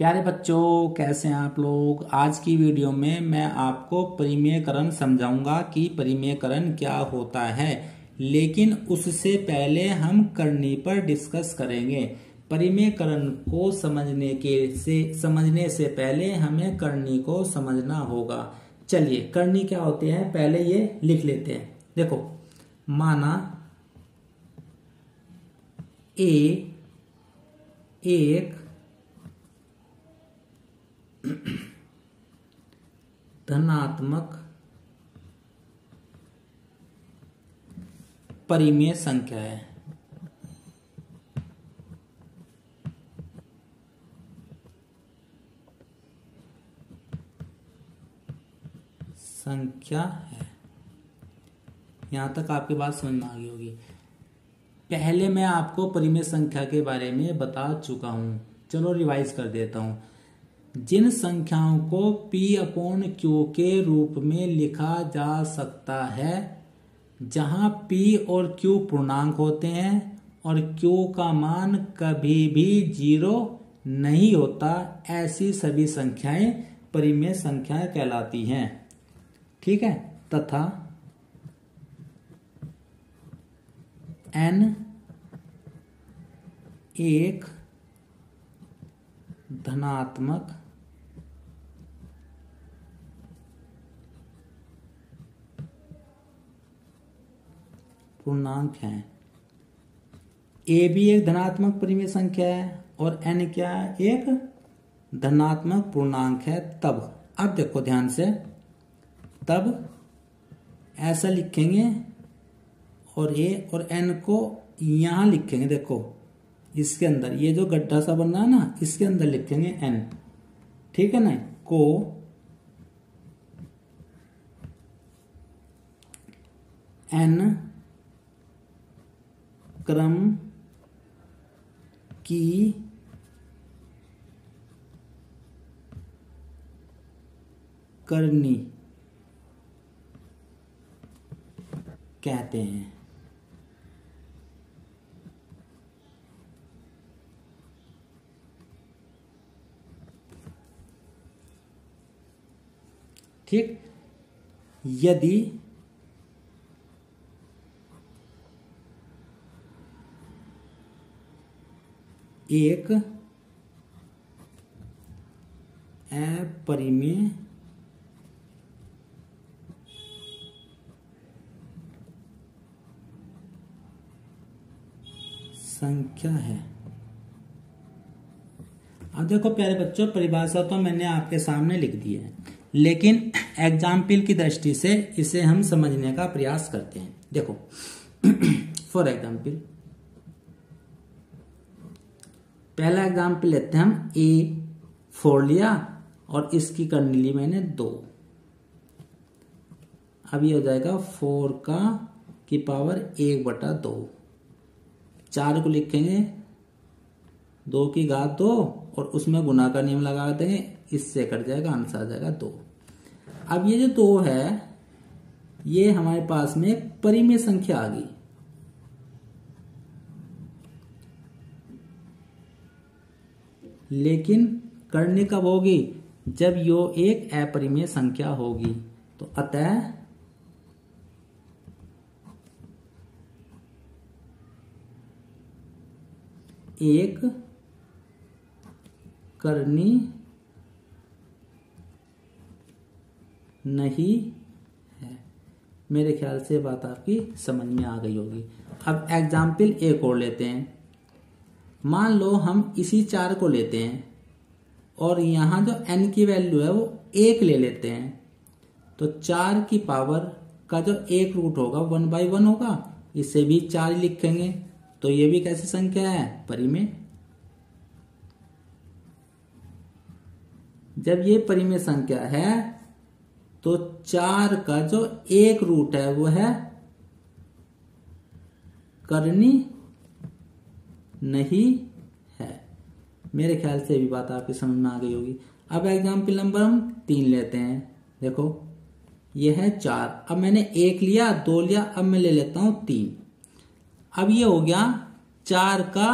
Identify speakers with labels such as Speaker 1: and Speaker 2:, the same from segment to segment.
Speaker 1: प्यारे बच्चों, कैसे हैं आप लोग। आज की वीडियो में मैं आपको परिमेयकरण समझाऊंगा कि परिमेयकरण क्या होता है, लेकिन उससे पहले हम करनी पर डिस्कस करेंगे। परिमेयकरण को समझने से पहले हमें करनी को समझना होगा। चलिए, करनी क्या होती है पहले ये लिख लेते हैं। देखो, माना ए एक धनात्मक परिमेय संख्या है। यहां तक आपकी बात समझ में आ गई होगी। पहले मैं आपको परिमेय संख्या के बारे में बता चुका हूं, चलो रिवाइज कर देता हूं। जिन संख्याओं को P/Q के रूप में लिखा जा सकता है, जहां P और Q पूर्णांक होते हैं और Q का मान कभी भी 0 नहीं होता, ऐसी सभी संख्याएं परिमेय संख्याएं कहलाती हैं। ठीक है। तथा n एक धनात्मक पूर्णांक है। ए भी एक धनात्मक परिमेय संख्या है और n क्या है, एक धनात्मक पूर्णांक है। तब अब देखो ध्यान से, तब ऐसा लिखेंगे और ए और n को यहां लिखेंगे। देखो इसके अंदर ये जो गड्ढा सा बन रहा है ना, इसके अंदर लिखेंगे n। ठीक है ना। को n क्रम की करनी कहते हैं। ठीक। यदि एक अपरिमेय संख्या है। अब देखो प्यारे बच्चों, परिभाषा तो मैंने आपके सामने लिख दी है, लेकिन एग्जाम्पल की दृष्टि से इसे हम समझने का प्रयास करते हैं। देखो फॉर एग्जाम्पल, पहला एग्जाम्पल लेते हैं हम। A4 लिया और इसकी करनी ली मैंने 2। अब ये हो जाएगा 4 की पावर 1/2। 4 को लिखेंगे 2 की घात 2 और उसमें गुणा का नियम लगा देंगे, इससे कट जाएगा, आंसर आ जाएगा 2। अब ये जो 2 है, ये हमारे पास में एक परिमेय संख्या आ गई। लेकिन करनी कब होगी, जब यो एक अपरिमेय संख्या होगी। तो अतः एक करनी नहीं है। मेरे ख्याल से बात आपकी समझ में आ गई होगी। अब एग्जाम्पल एक और लेते हैं। मान लो हम इसी 4 को लेते हैं और यहां जो n की वैल्यू है वो 1 ले लेते हैं, तो 4 की पावर का जो एक रूट होगा 1/1 होगा, इसे भी 4 लिखेंगे। तो ये भी कैसी संख्या है, परिमेय। जब ये परिमेय संख्या है तो 4 का जो एक रूट है वो है करनी नहीं है। मेरे ख्याल से भी बात आपकी समझ में आ गई होगी। अब एग्जाम्पल नंबर हम 3 लेते हैं। देखो ये है 4, अब मैंने 1 लिया, 2 लिया, अब मैं ले लेता हूं 3। अब ये हो गया 4 का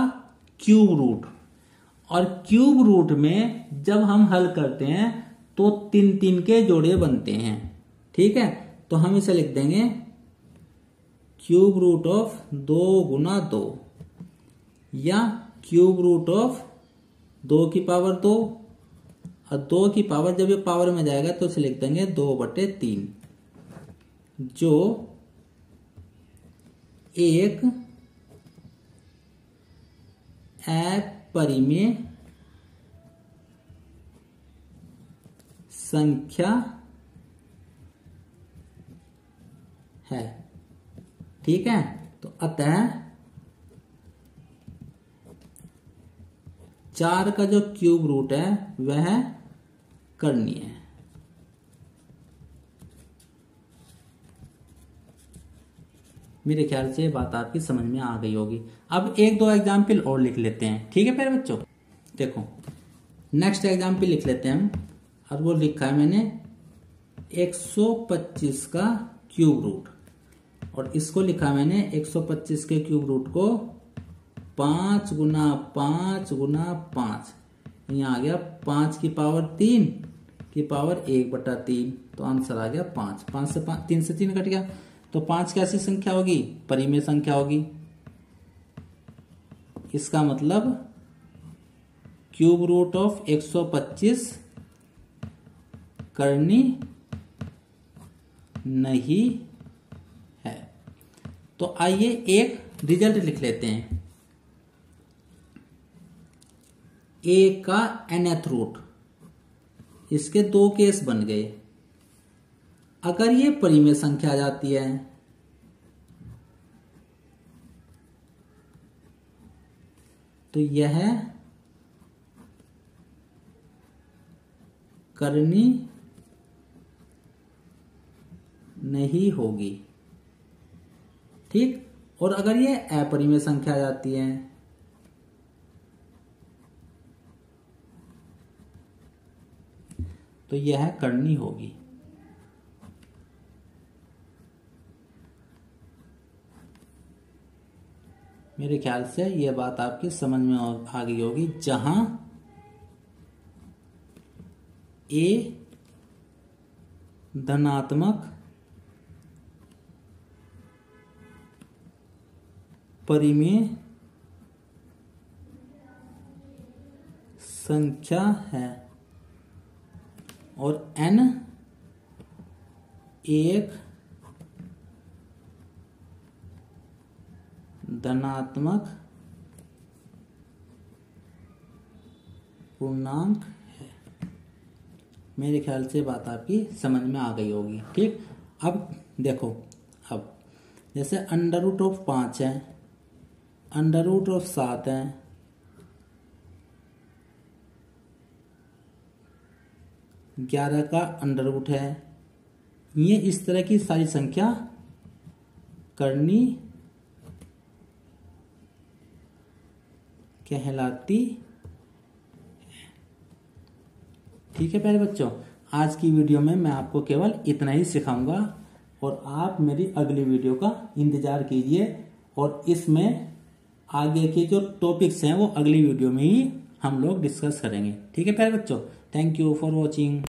Speaker 1: क्यूब रूट और क्यूब रूट में जब हम हल करते हैं तो 3-3 के जोड़े बनते हैं। ठीक है, तो हम इसे लिख देंगे क्यूब रूट ऑफ 2 गुना 2 या क्यूब रूट ऑफ 2 की पावर 2, और 2 की पावर जब ये पावर में जाएगा तो इसे लिख देंगे 2/3, जो एक अपरिमेय संख्या है। ठीक है, तो अतः 4 का जो क्यूब रूट है वह करणीय है। मेरे ख्याल से ये बात आपकी समझ में आ गई होगी। अब 1-2 एग्जाम्पल और लिख लेते हैं। ठीक है प्यारे बच्चों, देखो नेक्स्ट एग्जाम्पल लिख लेते हैं हम। और वो लिखा है मैंने 125 का क्यूब रूट, और इसको लिखा मैंने 125 के क्यूब रूट को 5 गुना 5 गुना 5, यहाँ आ गया 5 की पावर 3 की पावर 1/3, तो आंसर आ गया 5। 5 से 3 से 3 कट गया, तो 5 कैसी संख्या होगी? परिमेय संख्या होगी। इसका मतलब क्यूब रूट ऑफ 125 करणीय नहीं है। तो आइए एक रिजल्ट लिख लेते हैं। a का nth रूट, इसके 2 केस बन गए। अगर ये परिमेय संख्या आ जाती है तो यह करणीय नहीं होगी। ठीक, और अगर ये अपरिमेय संख्या आ जाती है तो यह करणीय होगी। मेरे ख्याल से यह बात आपकी समझ में आ गई होगी। जहां a धनात्मक परिमेय संख्या है और n एक धनात्मक पूर्णांक है। मेरे ख्याल से बात आपकी समझ में आ गई होगी। ठीक, अब देखो, अब जैसे अंडर रूट ऑफ 5 है, अंडर रूट ऑफ 7 है, ग्यारह का अंडर रूट है, ये इस तरह की सारी संख्या करणीय कहलाती है। ठीक है प्यारे बच्चों, आज की वीडियो में मैं आपको केवल इतना ही सिखाऊंगा और आप मेरी अगली वीडियो का इंतजार कीजिए, और इसमें आगे के जो टॉपिक्स हैं वो अगली वीडियो में ही हम लोग डिस्कस करेंगे। ठीक है प्यारे बच्चों, थैंक यू फॉर वॉचिंग।